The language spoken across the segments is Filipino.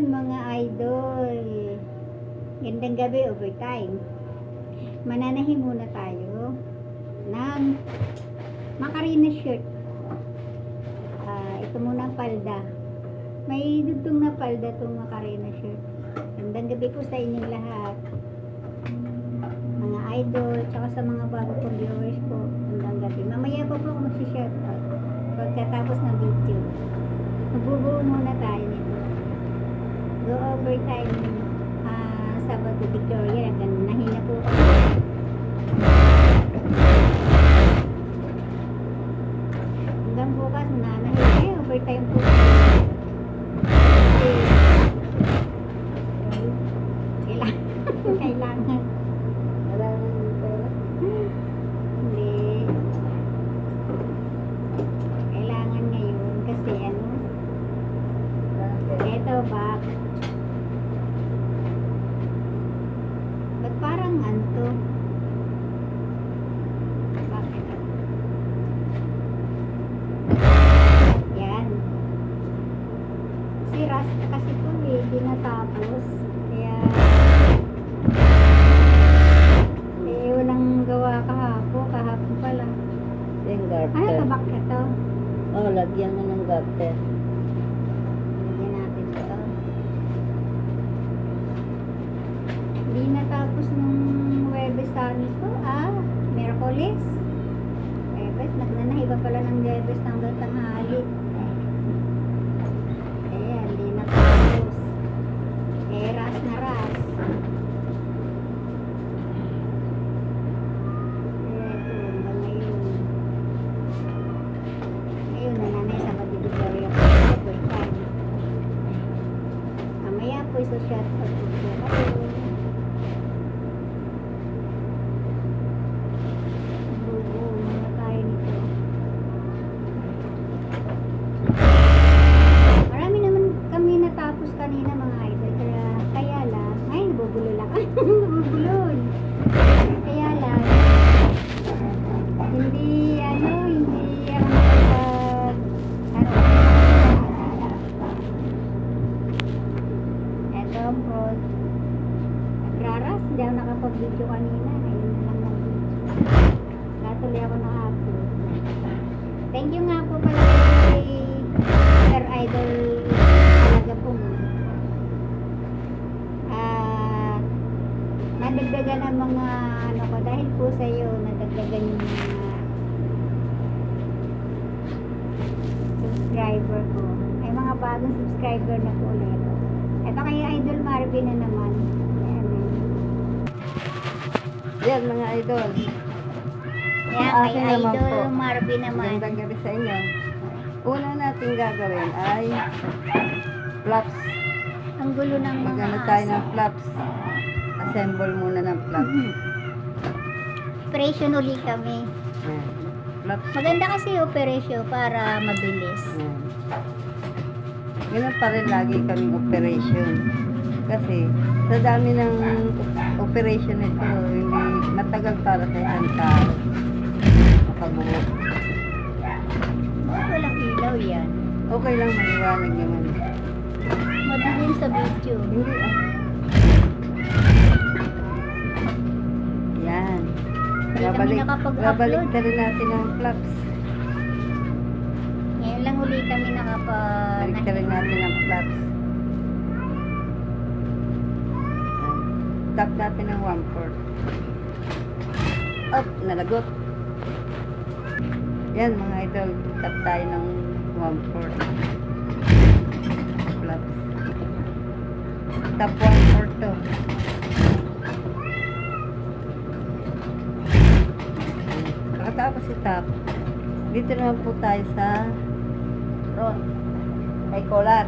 Ayan, mga idol. Gandang gabi, overtime. Mananahi muna tayo ng Macarena shirt. Ito muna ang palda. May dugtong na palda itong Macarena shirt. Gandang gabi po sa inyong lahat. Mga idol, tsaka sa mga bago kong viewers po. Gandang gabi. Mamaya po ako mag-shoutout pagkatapos ng video. Magbubuo muna tayo nito. Go overtime Sabado Victoria. Nahina po ako. Hanggang bukas nahina overtime po. Kailangan. Hindi. Kailangan ngayon kasi eto ba? Ba't parang anto? Bakit? Yan. Si Rasta kasi ito di natapos. Kaya walang gawa kahapon pala. Yung Ano garter. ba bakit ito? Oh, lagyan mo ng garter. Lagyan natin ito. Hindi natapos nung Huwebes nito. Miyerkules. Huwebes, nagnanahiba pala ng Huwebes hanggang tanghali. Ayan, hindi natapos. Ras na ras. Ito, hanggang ngayon. Ngayon, nananay sa Victoria po. Overtime. Mamaya po isa-shot out po kayo. Buo muna tayo nito. Marami naman kami natapos kanina mga idol. Kaya lang, ay nabubulol ako. Nabubulol. Kaya lang, hindi ako nakapag eto ang prod. Nagraras, hindi ako nakapag-video kanina. Ayun na lang nag-video. Natuloy ako na-upload. Thank you nga po pala kay Sir Idol talaga po. Nadagdagan ang mga ko dahil po sa iyo nadagdagan yung mga subscriber ko. Ay mga bagong subscriber na po ulit. Ito kay Idol Marvin na naman. Ayan. Yan mga idol. Yan, Sa kay akin naman Idol po. Marvin naman. Magandang gabi sa inyo. Una natin gagawin ay flaps. Ang gulo ng mga Magano tayo ng flaps. Assemble muna ng flaps. operation uli kami. Yan. Flaps. Maganda kasi operation para mabilis. Yan. Ganun pa rin lagi kaming operation. Kasi sa dami ng operation nito, hindi matagal para sa isang tao makabuo. Walang ilaw yan. Okay lang, maliwanag naman. Madilim sa video. Hindi Yan. Hindi kami nakapag-upload. Babalik na rin natin ang flaps. Ngayon lang uli kami Balik na rin natin ang flaps. Tap natin ng 1/4. Up, nalagot. Yan mga idol, tap tayo ng 1/4. Flaps. Tap 1/4 to. Pagkatapos itap, dito naman po tayo sa front. Ay collar.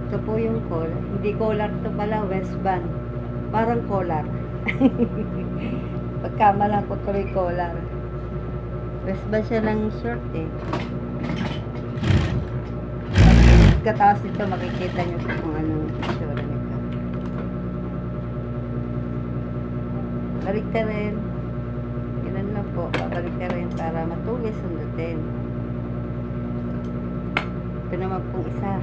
Ito po yung collar. Hindi collar to pala, waistband. Parang collar. Pagkamalang ko tuloy collar. Waistband siya ng short eh. Pagkatapos ito, makikita nyo kung anong itsura nito. Balik na rin. Ganun lang po. Babalik na rin para matulis sundutin. Ito naman pong isa.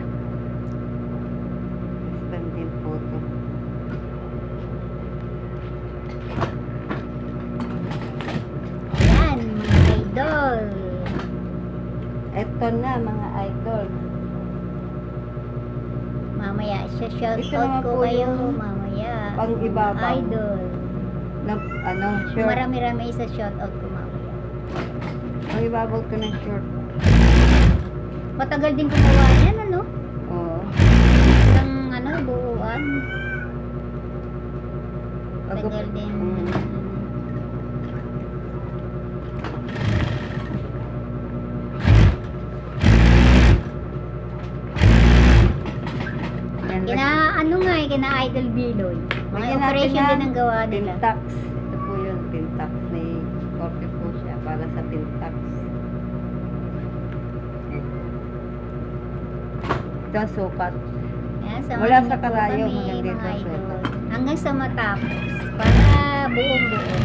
button na mga idol. Mamaya, shout Ito out naman ko po kayo yung mamaya. pang mga ibabaw. idol. Na, ano, short. Marami-rami sa shout out ko mamaya. Ang ibabaw to ng short. Matagal din gumawa yan, ano? Oo. Ng ano, buuan. Tagal din. Yan, Ano nga eh, kina Idol Biloy. Mga lagyan natin operation ng din ang gawa nila. Pintax. Ito po yun, Pintax. May korte po siya para sa Pintax. Ito ang sukat. Yan, Mula samahan sa niyo po karayo kami, hanggang dito mga sa idol. sukat. Hanggang sa matapos. Para buong-buo.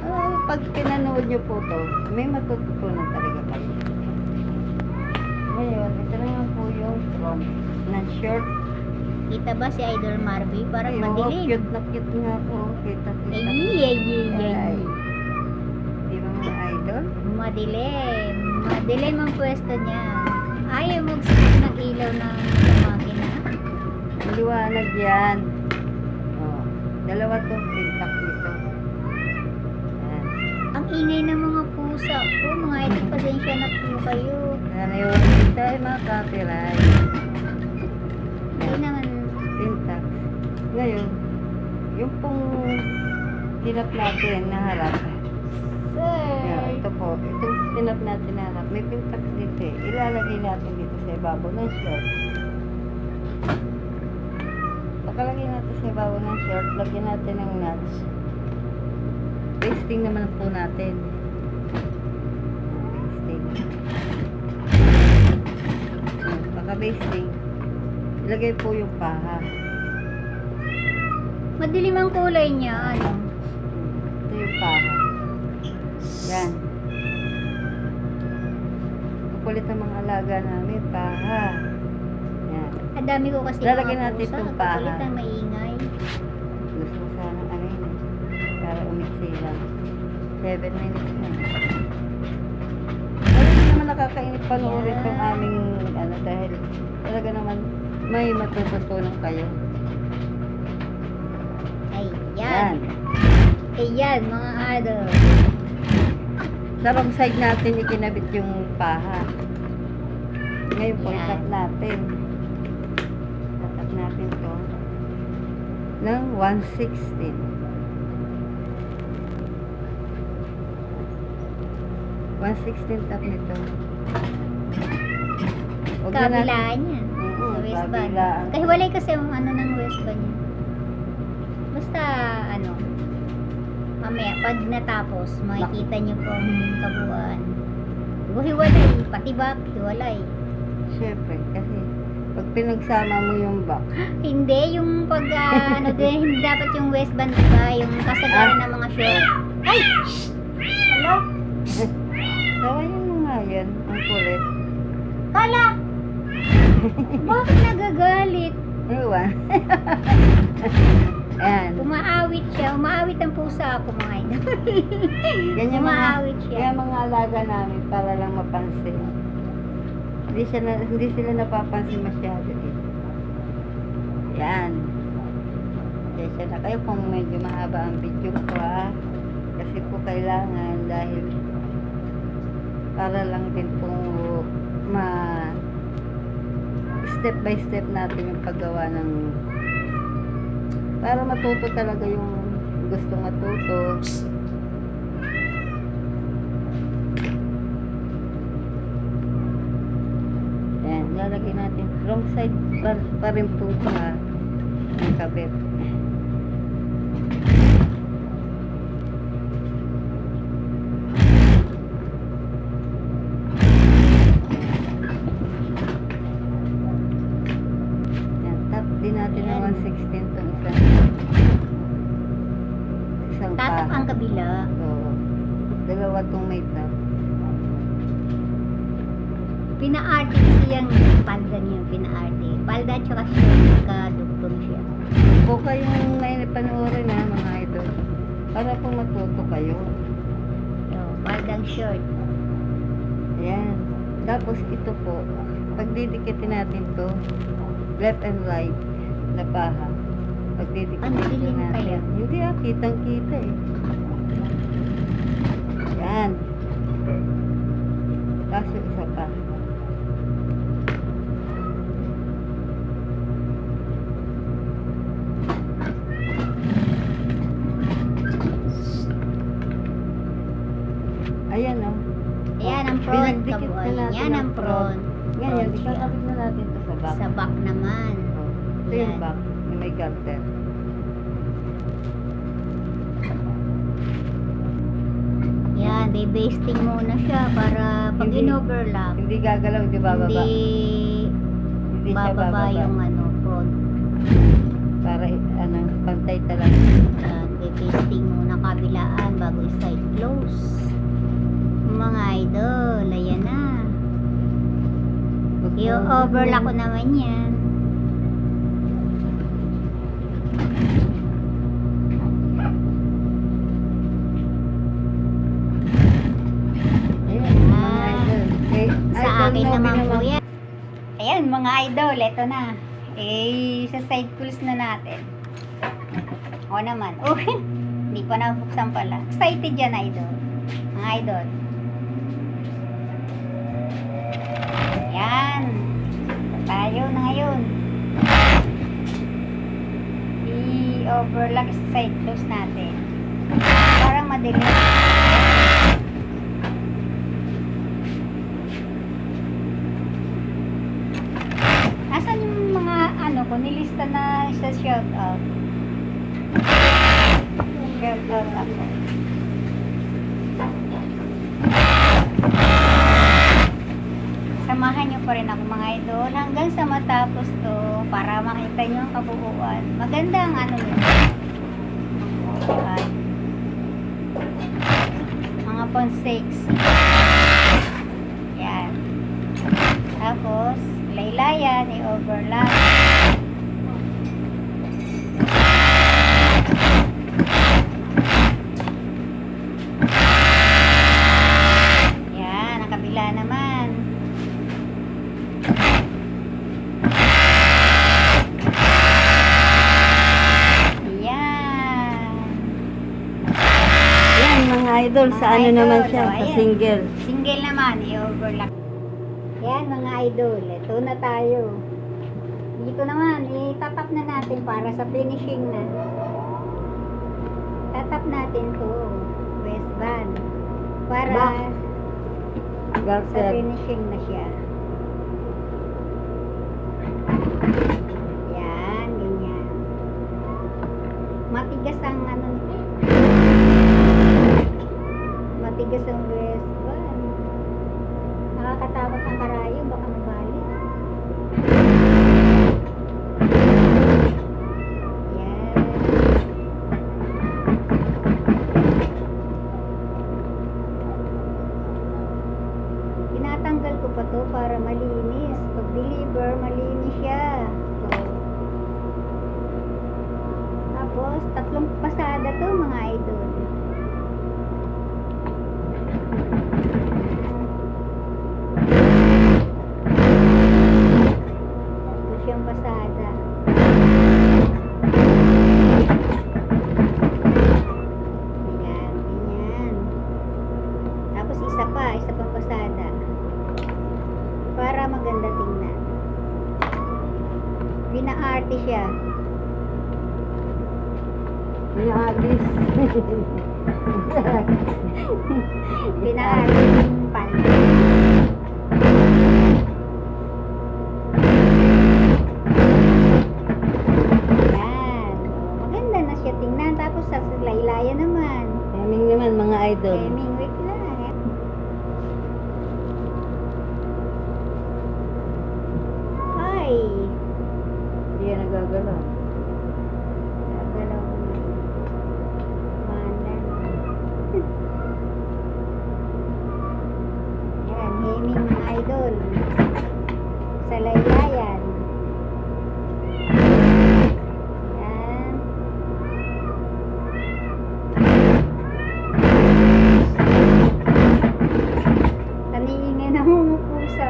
Oh, pag pinanood nyo po to, may matututunan talaga kayo. Ngayon, ito naman po yung front na short. Kita ba si Idol Marvy? Parang Ay, oh, madilim. cute na cute nga po. Kita. Ay. Di ba mga idol? Madilim. Madilim ang pwesto niya. Ayaw mag-switch ng ilaw ng makina. Ang liwanag yan. Oh, dalawa tong pintak nito. Yan. Ang ingay ng mga pusa ko. Mga idol, pasensya na po kayo. Yan yung tayo mga copyright. Hindi Yan, naman. pintak. Ngayon, yung pong tinap natin na harap. Yan, Sir. ito po. Itong tinap natin na harap. May pintak dito eh. Ilalagay natin dito sa ibabaw ng short. Pagkalagay natin sa ibabaw ng short, lagyan natin ng nuts. Basting naman po natin. Basting. Pagka-basting, ilagay po yung paha. Madilim ang kulay niya. Ano? Ito yung paha. Yan. Kukulit ang mga alaga namin, paha. Yan. Ang dami ko kasi Lalagyan mga natin pusa. itong paha. Kakulit ang maingay. Gusto ko sana ano yun eh, para umiksi lang. 7 minutes na. Ay, hindi naman nakakainip panoorin Yan. itong aming ano dahil talaga naman may matututunan kayo. Ayan. Ayan, mga idol. Sa wrong side natin ikinabit yung paha. Ngayon po, Yan. ikat natin. Ikat natin to ng 1/16. 1/16 tap nito. Huwag na natin- Kabilaan yan. Oo, Sa waistband. kabilaan. Kahiwalay kasi yung ano ng waistband niya. Basta, ano, mamaya, pag natapos, makikita niyo po ang kabuuan. Hiwalay, pati back, hiwalay. Siyempre, kasi pag pinagsama mo yung back, Hindi, yung pag, ano din, hindi dapat yung waistband, diba? Yung kasagaran ng mga short. Ay! Shh! Hello? tawayin mo nga yan, ang kulit. Kala! Bakit nagagalit? Ewan. Ayan. Umaawit siya. Umaawit ang pusa ako, mga idol. Ganyan Umaawit Kaya siya. mga alaga namin para lang mapansin. Hindi sila napapansin masyado eh. Yan. Kaya na kayo kung medyo mahaba ang video ko ha. Kasi po kailangan dahil para lang din po step by step natin yung paggawa ng para matuto talaga yung gusto matuto. Ayan, lalagay natin wrong side pa rin po ito ha ang kabit. Ayan, tap din natin ng 1/16 itong isang Tatak paha. ang kabila. Oo. Dalawa tong may tap. Pinaarte kasi yung palda niya. Pinaarte. Palda at saka shirt. Nagkadugtong siya. Po kayong panoorin na mga idol. Para po matuto kayo. So, paldang shirt. Ayan. Tapos ito po, pagdidikitin natin to, left and right na paha. Pagdidikitin Ang po dilim natin. kaya? Hindi kitang-kita eh. Yan. Tapos yung isa pa. Ayan o. Ayan ang front, Binagdikit na kabuhay. natin Yan ang front. Yan, Front siya. ikakabit na natin to sa back. Sa back naman. Oh, ito yung Yan. back, yung may garter. Yan, basting muna siya para pag Hindi- in-overlap, Hindi gagalaw, hindi bababa. hindi Hindi siya bababa yung front. Para pantay talaga. Yan, basting muna kabilaan bago i-side close. Mga idol, ayan na. I-overlock ko naman yan. Ayan, mga idol. Eh, Sa idol akin Novi naman po yan. Ayan mga idol, eto na. Sa side pulls na natin. O naman. Oh, hindi pa nabuksan pala. Excited yan idol. Mga idol. Ayan. Tayo na ngayon. I-overlock sa side close natin. Parang madilim. Asan yung mga ko, nilista na sa shoutout. Shoutout ako. Samahan nyo pa rin ako mga idol hanggang sa matapos to para makita nyo ang kabuuan. Maganda ang nyo. Ayan. Mga pon 6. Yan. Tapos, laylayan, i-overlap. Yan, ang kabila naman. Yan. Yan mga idol, sa Mga ano idol, naman siya, oh, sa ayan. single. Single naman, i-overlap. Yan mga idol, ito na tayo. Dito naman, itatap na natin para sa finishing na. Tatap natin to, waistband. Para Back. sa Garter. finishing na siya. Yan, ganyan. Matigas ang matigas ang waistband. Nakakatakot ang karayo, baka mabalik. Yan. Tinatanggal ko pa to para malinis. Pag deliver, malinis siya. So, tapos, 3 pasada to mga idol. Ito siyang pasada. Ayan, ganyan. Tapos isa pang pasada. Para maganda tingnan. Pinaarte siya. May artist. Pinaarte yung palda. Ayan. Maganda na siya tingnan. Tapos sa laylayan naman. Heming naman mga idol. Heming, wait lang. Ay. Hindi yan nagagalaw. Nagalaw ko na. Mandan. Yan, heming mga idol. Sa laylayan. Yan. Taniingin ang pusa.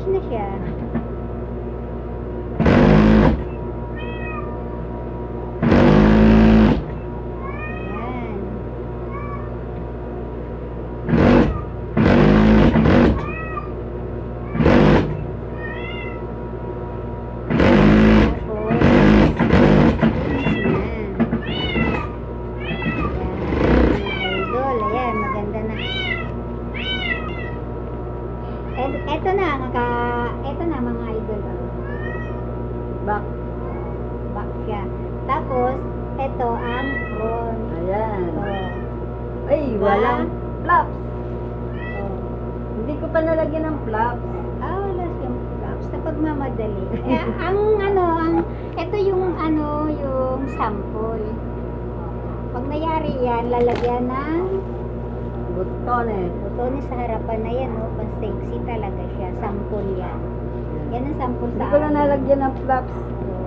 Finish na siya. Ayan. Tapos, finish na. Ayan, idol. Ayan, maganda na. Eto na, eto na mga idol. Back. Back siya. Tapos, eto ang front. Ayan. Oh. Ay, Diba? walang flaps. Oh. Hindi ko pa nalagyan ng flaps. Wala siyang flaps sa pagmamadali. Ito yung yung sample. Pag nangyari yan, lalagyan ng Butones. butones sa harapan na yan, no? Pang sexy talaga siya. Sample yan. Yan ang sample Hindi sa ko na akin. nalagyan ng flaps.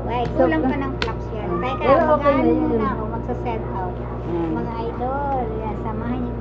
Ay, kulang pa ng flaps yan. Teka, Pero okay na mag-ano yun. muna ako, magsa-set out. Mm. Mga idol, yan, samahan niyo